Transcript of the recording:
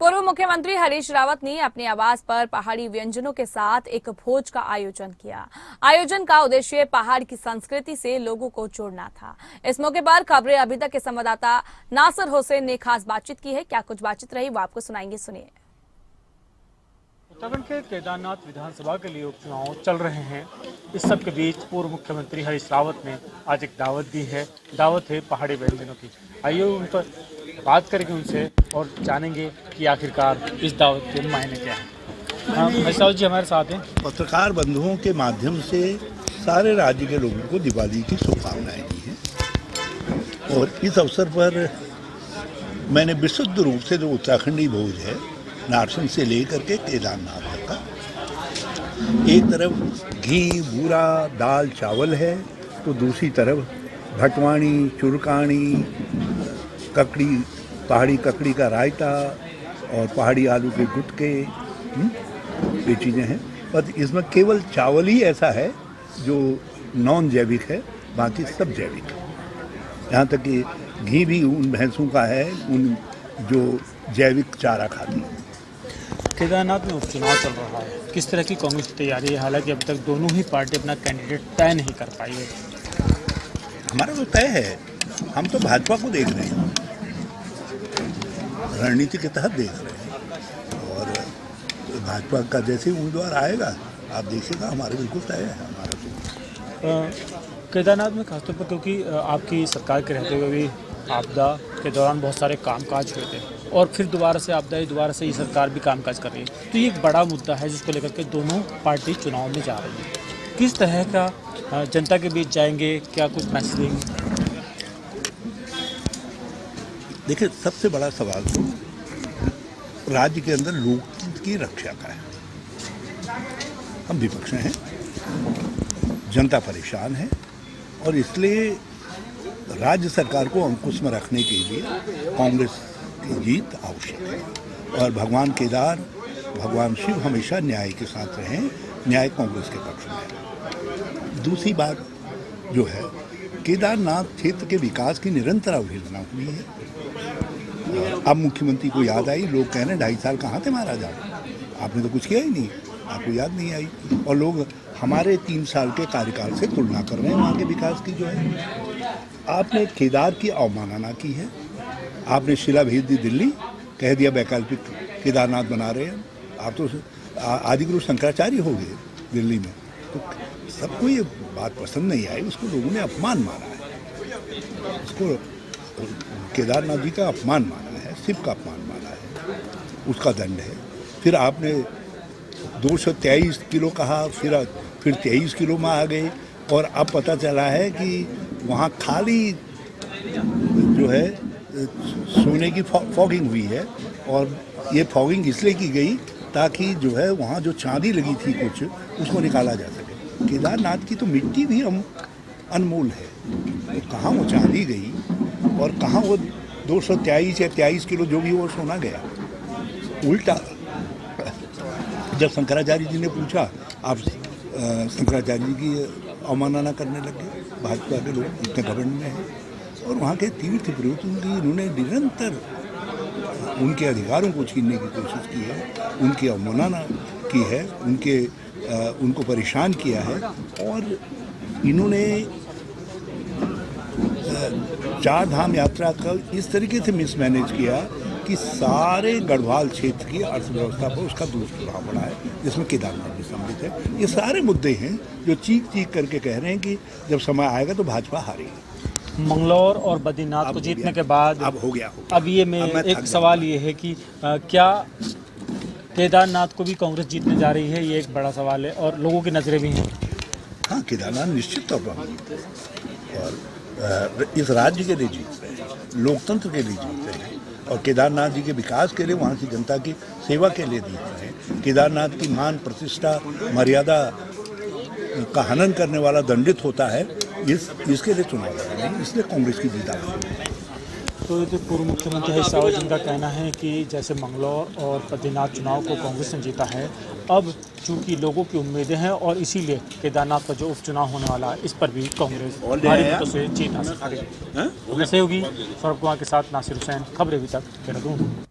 पूर्व मुख्यमंत्री हरीश रावत ने अपने आवास पर पहाड़ी व्यंजनों के साथ एक भोज का आयोजन किया। आयोजन का उद्देश्य पहाड़ की संस्कृति से लोगों को जोड़ना था। इस मौके पर खबरें अभी तक के संवाददाता नासिर हुसैन ने खास बातचीत की है। क्या कुछ बातचीत रही वो आपको सुनाएंगे, सुनिए। उत्तराखंड के केदारनाथ विधानसभा के लिए उपचुनाव चल रहे हैं। इस सब के बीच पूर्व मुख्यमंत्री हरीश रावत ने आज एक दावत दी है। दावत है पहाड़ी व्यंजनों की। आइए उन पर बात करेंगे उनसे और जानेंगे कि आखिरकार इस दावत के मायने क्या है। हरीश रावत जी हमारे साथ हैं। पत्रकार बंधुओं के माध्यम से सारे राज्य के लोगों को दिवाली की शुभकामनाएं दी हैं और इस अवसर पर मैंने विशुद्ध रूप से जो उत्तराखंडी भोज है, नारसन से लेकर के केदारनाथ तक का, एक तरफ घी बूरा दाल चावल है तो दूसरी तरफ भटवाणी, चुरकानी, ककड़ी, पहाड़ी ककड़ी का रायता और पहाड़ी आलू के गुटके, ये चीज़ें हैं। पर इसमें केवल चावल ही ऐसा है जो नॉन जैविक है, बाकी सब जैविक है। यहाँ तक कि घी भी उन भैंसों का है उन जो जैविक चारा खाती है। केदारनाथ में उपचुनाव चल रहा है, किस तरह की कांग्रेस की तैयारी है? हालांकि अभी तक दोनों ही पार्टी अपना कैंडिडेट तय नहीं कर पाई है। हमारा तो तय है, हम तो भाजपा को देख रहे हैं, रणनीति के तहत देख रहे हैं और भाजपा का जैसे उम्मीदवार आएगा आप देखिएगा, हमारे बिल्कुल तय है हमारा तो। केदारनाथ में खासतौर पर क्योंकि आपकी सरकार के रहते हुए भी आपदा के दौरान बहुत सारे कामकाज हुए थे और फिर दोबारा से ये सरकार भी कामकाज कर रही है, तो ये एक बड़ा मुद्दा है जिसको लेकर के दोनों पार्टी चुनाव में जा रही है। किस तरह का जनता के बीच जाएंगे, क्या कुछ मैसेज देंगे? देखिए, सबसे बड़ा सवाल तो राज्य के अंदर लोकतंत्र की रक्षा का है। हम विपक्ष हैं, जनता परेशान है और इसलिए राज्य सरकार को अंकुश में रखने के लिए कांग्रेस की जीत आवश्यक है और भगवान केदार, भगवान शिव हमेशा न्याय के साथ रहें, न्याय कांग्रेस के पक्ष में है। दूसरी बात जो है, केदारनाथ क्षेत्र के विकास की निरंतर अवहेलना हुई है। अब मुख्यमंत्री को याद आई, लोग कह रहे हैं 2.5 साल कहाँ थे महाराजा, आपने तो कुछ किया ही नहीं, आपको याद नहीं आई और लोग हमारे 3 साल के कार्यकाल से तुलना कर रहे हैं वहाँ के विकास की। जो है, आपने केदार की अवमानना की है, आपने शिला भेज दी दिल्ली, कह दिया वैकल्पिक केदारनाथ बना रहे हैं। आप तो आदिगुरु शंकराचार्य हो गए दिल्ली में, तो सबको ये बात पसंद नहीं आई, उसको लोगों ने अपमान माना है, उसको केदारनाथ जी का अपमान माना है, शिव का अपमान माना है, उसका दंड है। फिर आपने 223 किलो कहा, फिर 23 किलो में आ गए और अब पता चला है कि वहाँ खाली जो है सोने की फॉगिंग हुई है और ये फॉगिंग इसलिए की गई ताकि जो है वहाँ जो चांदी लगी थी कुछ, उसको निकाला जा सके। केदारनाथ की तो मिट्टी भी अनमोल है, तो कहाँ वो चांदी गई और कहाँ वो 223 या 23 किलो जो भी वो सोना गया। उल्टा जब शंकराचार्य जी ने पूछा, आप शंकराचार्य जी की अवमानना करने लगे। भाजपा के लोग इतने घमंड में हैं और वहाँ के तीर्थ पुरोहितों की इन्होंने निरंतर उनके अधिकारों को छीनने की कोशिश की है, उनकी अवमानना की है, उनको परेशान किया है और इन्होंने 4 धाम यात्रा का इस तरीके से मिसमैनेज किया कि सारे गढ़वाल क्षेत्र की अर्थव्यवस्था पर उसका दुष्प्रभाव पड़ा है, जिसमें केदारनाथ भी सम्मिलित है। ये सारे मुद्दे हैं जो चीख करके कह रहे हैं कि जब समय आएगा तो भाजपा हारेगी। मंगलौर और बद्रीनाथ को जीतने के बाद अब हो गया। अब ये एक सवाल ये है कि क्या केदारनाथ को भी कांग्रेस जीतने जा रही है? ये एक बड़ा सवाल है और लोगों की नज़रें भी हैं। हाँ, केदारनाथ निश्चित तौर पर जीतते हैं और इस राज्य के लिए जीत रहे हैं, लोकतंत्र के लिए जीत रहे हैं और केदारनाथ जी के विकास के लिए, वहाँ की जनता की सेवा के लिए जीत रहे हैं। केदारनाथ की मान, प्रतिष्ठा, मर्यादा का हनन करने वाला दंडित होता है, इसके लिए चुनाव लड़ रहे हैं, इसलिए कांग्रेस की जीत आ रही है। तो ये पूर्व मुख्यमंत्री हरीश रावत जी का कहना है कि जैसे मंगलौर और बद्रीनाथ चुनाव को कांग्रेस ने जीता है, अब चूंकि लोगों की उम्मीदें हैं और इसीलिए केदारनाथ का जो उपचुनाव होने वाला है इस पर भी कांग्रेस भारी मतों से जीत हासिल करेगी। सहयोगी सौरभ कुमार के साथ नासिर हुसैन, खबरें अभी तक, देहरादून।